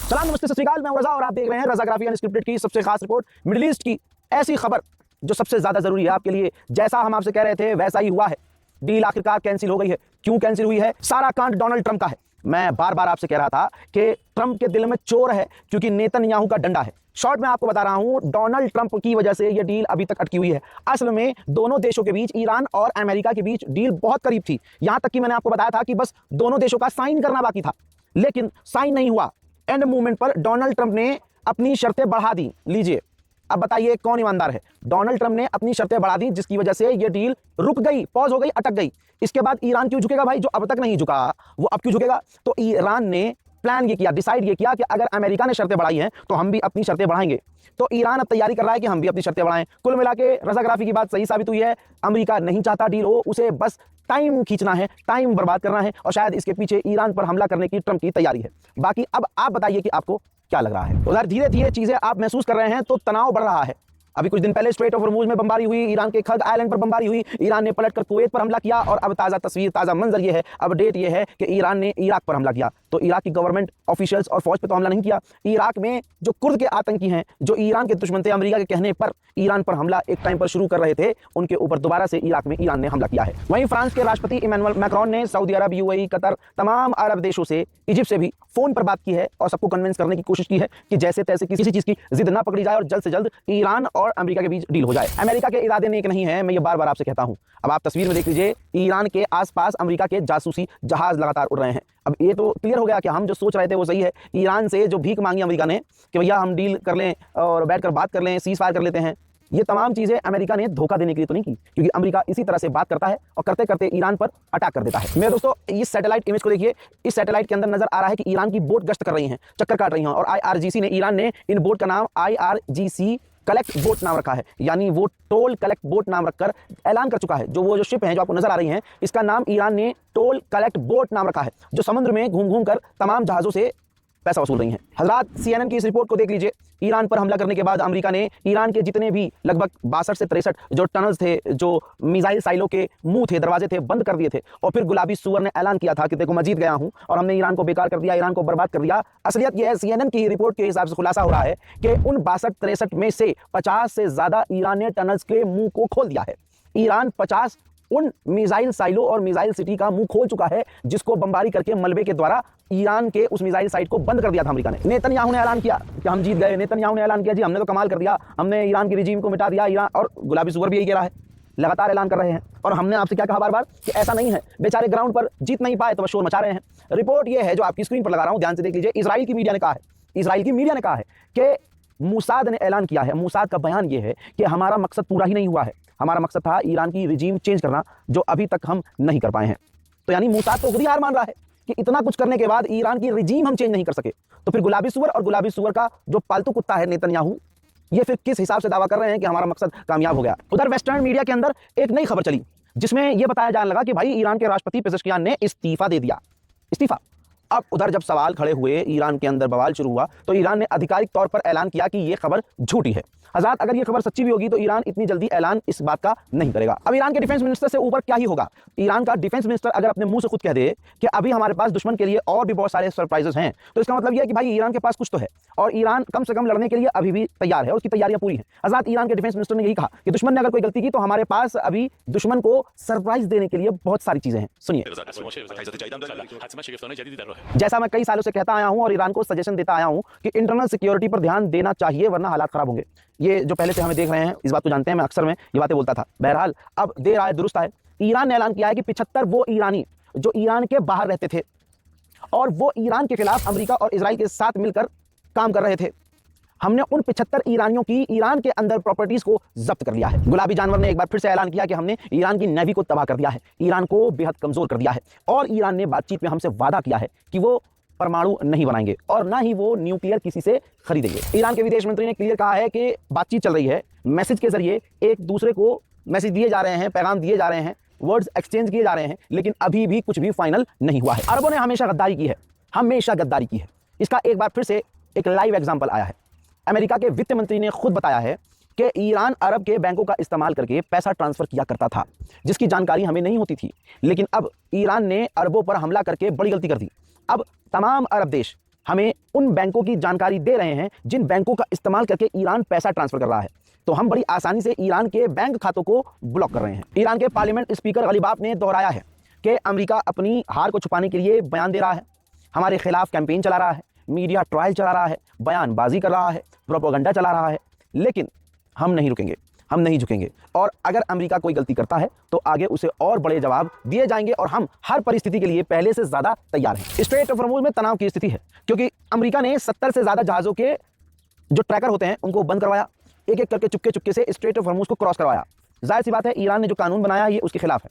सलाम नमस्ते सत श्री अकाल, मैं रजा और आप देख रहे हैं रजाग्राफी अनस्क्रिप्टेड की सबसे खास रिपोर्ट, मिडिल ईस्ट की ऐसी खबर जो सबसे ज्यादा जरूरी है आपके लिए। जैसा हम आपसे कह रहे थे वैसा ही हुआ है। डील आखिरकार कैंसिल हो गई है। क्यों कैंसिल हुई है? सारा कांड डोनाल्ड ट्रंप का है। मैं बार बार आपसे कह रहा था कि ट्रंप के दिल में चोर है क्योंकि नेतन्याहू का डंडा है। शॉर्ट में आपको बता रहा हूं, डोनाल्ड ट्रंप की वजह से यह डील अभी तक अटकी हुई है। असल में दोनों देशों के बीच, ईरान और अमेरिका के बीच डील बहुत करीब थी। यहां तक कि मैंने आपको बताया था कि बस दोनों देशों का साइन करना बाकी था, लेकिन साइन नहीं हुआ। एंड मूवमेंट पर डोनाल्ड ट्रंप ने अपनी शर्तें बढ़ा दी। लीजिए, अब बताइए कौन ईमानदार है? डोनाल्ड ट्रंप ने अपनी शर्तें बढ़ा दी, जिसकी वजह से यह डील रुक गई, पॉज हो गई, अटक गई। इसके बाद ईरान क्यों झुकेगा भाई? जो अब तक नहीं झुका वो अब क्यों झुकेगा? तो ईरान ने प्लान ये किया, डिसाइड ये किया कि अगर अमेरिका ने शर्तें बढ़ाई हैं तो हम भी अपनी शर्तें बढ़ाएंगे। तो ईरान अब तैयारी कर रहा है कि हम भी अपनी शर्तें बढ़ाएं। कुल मिला के रजाग्राफी की बात सही साबित हुई है। अमेरिका नहीं चाहता डील हो, उसे बस टाइम खींचना है, टाइम बर्बाद करना है, और शायद इसके पीछे ईरान पर हमला करने की ट्रंप की तैयारी है। बाकी अब आप बताइए कि आपको क्या लग रहा है? उधर धीरे धीरे चीजें आप महसूस कर रहे हैं तो तनाव बढ़ रहा है। अभी कुछ दिन पहले स्ट्रेट ऑफ हॉर्मुज में बमबारी हुई, ईरान के खग आइलैंड पर बमबारी हुई, ईरान ने पलटकर कुवैत पर हमला किया, और अब ताजा तस्वीर, ताजा मंजर ये है, अपडेट ये है कि ईरान ने इराक पर हमला किया। तो इराक की गवर्नमेंट ऑफिशियल्स और फौज पर तो हमला नहीं किया। इराक में जो कुर्द के आतंकी हैं, जो ईरान के दुश्मन थे, अमेरिका के कहने पर ईरान पर हमला एक टाइम पर शुरू कर रहे थे, उनके ऊपर दोबारा से इराक में ईरान ने हमला किया है। वहीं फ्रांस के राष्ट्रपति इमैनुअल मैक्रोन ने सऊदी अरब, यूएई, कतर, तमाम अरब देशों से, इजिप्ट से भी फोन पर बात की है और सबको कन्विंस करने की कोशिश की है कि जैसे तैसे किसी चीज की जिद ना पकड़ी जाए और जल्द से जल्द ईरान और अमेरिका के बीच डील हो जाए। अमेरिका के इरादे नेक नहीं है, मैं ये बार बार आपसे कहता हूं। अब आप तस्वीर में देख लीजिए, ईरान के आसपास अमेरिका के जासूसी जहाज लगातार उड़ रहे हैं। अब ये तो क्लियर हो गया कि हम जो सोच रहे थे वो सही है। ईरान से जो भीख मांगी अमेरिका ने कि भैया हम डील कर लें और बैठकर बात कर लें, सीज फायर कर लेते हैं, ये तमाम चीजें अमेरिका ने धोखा देने के लिए तो नहीं की, क्योंकि अमेरिका इसी तरह से बात करता है और करते करते ईरान पर अटैक कर देता है। मेरे दोस्तों, इस सैटेलाइट इमेज को देखिए। इस सैटेलाइट के अंदर नजर आ रहा है कि ईरान की बोट गश्त कर रही हैं, चक्कर काट रही हैं, और IRGC ने, ईरान ने इन बोट का नाम IRGC कलेक्ट बोट नाम रखा है, यानी वो टोल कलेक्ट बोट नाम रखकर ऐलान कर चुका है। जो शिप हैं जो आपको नजर आ रही हैं, इसका नाम ईरान ने टोल कलेक्ट बोट नाम रखा है, जो समुद्र में घूम घूम कर तमाम जहाजों से पैसा वसूल रही हैं। हजरात, CNN की इस रिपोर्ट को देख लीजिए। ईरान पर हमला करने के बाद अमेरिका ने ईरान के जितने भी लगभग 62 से 63 जो टनल्स थे, जो मिसाइल साइलों के मुंह थे, दरवाजे थे, बंद कर दिए थे। और फिर गुलाबी सुअर ने ऐलान किया था कि देखो मैं जीत गया हूं और हमने ईरान को बेकार कर दिया, ईरान को बर्बाद कर दिया। असलियत यह है, CNN की रिपोर्ट के हिसाब से खुलासा हो रहा है कि उन 62-63 में से 50 से ज्यादा ईरान ने टनल्स के मुंह को खोल दिया है। ईरान 50 उन मिसाइल साइलों और मिसाइल सिटी का मुंह खोल चुका है, जिसको बमबारी करके मलबे के द्वारा ईरान के उस मिसाइल साइट को बंद कर दिया था अमेरिका ने। नेतन्याहू ने ऐलान किया कि हम जीत गए। नेतन्याहू ने ऐलान किया, जी हमने तो कमाल कर दिया, हमने ईरान की रिजीम को मिटा दिया। ईरान और गुलाबी सुअर भी यही कह रहा है, लगातार ऐलान कर रहे हैं। और हमने आपसे क्या कहा बार बार कि ऐसा नहीं है, बेचारे ग्राउंड पर जीत नहीं पाए तो बस शोर मचा रहे हैं। रिपोर्ट ये है जो आपकी स्क्रीन पर लगा रहा हूं, ध्यान से देख लीजिए। इजराइल की मीडिया ने कहा है, इजराइल की मीडिया ने कहा है कि मोसाद ने ऐलान किया है। मोसाद का बयान ये है कि हमारा मकसद पूरा ही नहीं हुआ है, हमारा मकसद था ईरान की रिजीम चेंज करना, जो अभी तक हम नहीं कर पाए हैं। तो यानी मोसाद तो खुद ही हार मान रहा है कि इतना कुछ करने के बाद ईरान की रिजीम हम चेंज नहीं कर सके। तो फिर गुलाबी सुअर और गुलाबी सुअर का जो पालतू कुत्ता है नेतन्याहू, ये फिर किस हिसाब से दावा कर रहे हैं कि हमारा मकसद कामयाब हो गया? उधर वेस्टर्न मीडिया के अंदर एक नई खबर चली, जिसमें यह बताया जाने लगा कि भाई ईरान के राष्ट्रपति पेजेश्कियान ने इस्तीफा दे दिया। इस्तीफा। अब उधर जब सवाल खड़े हुए, ईरान के अंदर बवाल शुरू हुआ, तो ईरान ने आधिकारिक तौर पर ऐलान किया कि यह खबर झूठी है। हज़रात, अगर ये खबर सच्ची भी होगी तो ईरान इतनी जल्दी ऐलान इस बात का नहीं करेगा। अब ईरान के डिफेंस मिनिस्टर से ऊपर क्या ही होगा? ईरान का डिफेंस मिनिस्टर अगर अपने मुंह से खुद कह दे कि अभी हमारे पास दुश्मन के लिए और भी बहुत सारे सरप्राइजेस हैं, तो इसका मतलब यह है कि भाई ईरान के पास कुछ तो है और ईरान कम से कम लड़ने के लिए अभी भी तैयार है और उसकी तैयारियां पूरी हैं। हज़रात, ईरान के डिफेंस मिनिस्टर ने यही कहा कि दुश्मन ने अगर कोई गलती की तो हमारे पास अभी दुश्मन को सरप्राइज देने के लिए बहुत सारी चीजें हैं। सुनिए, जैसा मैं कई सालों से कहता आया हूं और ईरान को सजेशन देता आया हूं कि इंटरनल सिक्योरिटी पर ध्यान देना चाहिए, वरना हालात खराब होंगे। ये जो पहले से हमें देख रहे हैं इस बात को जानते हैं, मैं अक्सर में ये बातें बोलता था। बहरहाल, अब देर आए दुरुस्त आए। ईरान ने ऐलान किया है कि 75 वो ईरानी जो ईरान के बाहर रहते थे और वो ईरान के खिलाफ अमेरिका और इजराइल के साथ मिलकर काम कर रहे थे, हमने उन 75 ईरानियों की ईरान के अंदर प्रॉपर्टीज को जब्त कर लिया है। गुलाबी जानवर ने एक बार फिर से ऐलान किया कि हमने ईरान की नेवी को तबाह कर दिया है, ईरान को बेहद कमजोर कर दिया है, और ईरान ने बातचीत में हमसे वादा किया है कि वो परमाणु नहीं बनाएंगे और ना ही वो न्यूक्लियर किसी से खरीदेंगे। ईरान के विदेश मंत्री ने क्लियर कहा है कि बातचीत चल रही है, मैसेज के जरिए एक दूसरे को मैसेज दिए जा रहे हैं, पैगाम दिए जा रहे हैं, वर्ड्स एक्सचेंज किए जा रहे हैं, लेकिन अभी भी कुछ भी फाइनल नहीं हुआ है। अरबों ने हमेशा गद्दारी की है, हमेशा गद्दारी की है। इसका एक बार फिर से एक लाइव एग्जाम्पल आया है। अमेरिका के वित्त मंत्री ने खुद बताया है कि ईरान अरब के बैंकों का इस्तेमाल करके पैसा ट्रांसफर किया करता था, जिसकी जानकारी हमें नहीं होती थी। लेकिन अब ईरान ने अरबों पर हमला करके बड़ी गलती कर दी। अब तमाम अरब देश हमें उन बैंकों की जानकारी दे रहे हैं जिन बैंकों का इस्तेमाल करके ईरान पैसा ट्रांसफर कर रहा है। तो हम बड़ी आसानी से ईरान के बैंक खातों को ब्लॉक कर रहे हैं। ईरान के पार्लियामेंट स्पीकर गलीबाफ ने दोहराया है कि अमेरिका अपनी हार को छुपाने के लिए बयान दे रहा है, हमारे खिलाफ कैंपेन चला रहा है, मीडिया ट्रायल चला रहा है, बयानबाजी कर रहा है, प्रोपेगेंडा चला रहा है, लेकिन हम नहीं रुकेंगे, हम नहीं झुकेंगे। और अगर अमेरिका कोई गलती करता है तो आगे उसे और बड़े जवाब दिए जाएंगे और हम हर परिस्थिति के लिए पहले से ज्यादा तैयार हैं। स्ट्रेट ऑफ हॉर्मुज़ में तनाव की स्थिति है क्योंकि अमेरिका ने 70 से ज्यादा जहाजों के जो ट्रैकर होते हैं उनको बंद करवाया, एक एक करके चुपके चुपके से स्ट्रेट ऑफ हॉर्मुज़ को क्रॉस करवाया। जाहिर सी बात है ईरान ने जो कानून बनाया ये उसके खिलाफ है।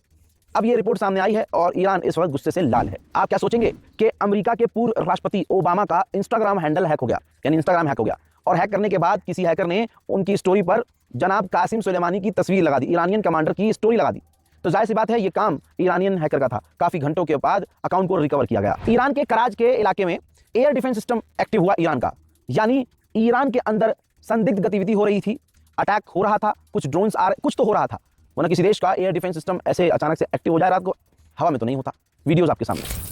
अब ये रिपोर्ट सामने आई है और ईरान इस वक्त गुस्से से लाल है। आप क्या सोचेंगे कि अमेरिका के पूर्व राष्ट्रपति ओबामा का इंस्टाग्राम हैंडल हैक हो गया, यानी इंस्टाग्राम हैक हो गया, और हैक करने के बाद किसी हैकर ने उनकी स्टोरी पर जनाब कासिम सुलेमानी की तस्वीर लगा दी, ईरानियन कमांडर की स्टोरी लगा दी। तो जाहिर सी बात है ये काम ईरानियन हैकर का था। काफी घंटों के बाद अकाउंट को रिकवर किया गया। ईरान के कराच के इलाके में एयर डिफेंस सिस्टम एक्टिव हुआ ईरान का, यानी ईरान के अंदर संदिग्ध गतिविधि हो रही थी, अटैक हो रहा था, कुछ ड्रोन्स आ रहे, कुछ तो हो रहा था। वरना किसी देश का एयर डिफेंस सिस्टम ऐसे अचानक से एक्टिव हो जाए रात को, हवा में तो नहीं होता। वीडियोस आपके सामने।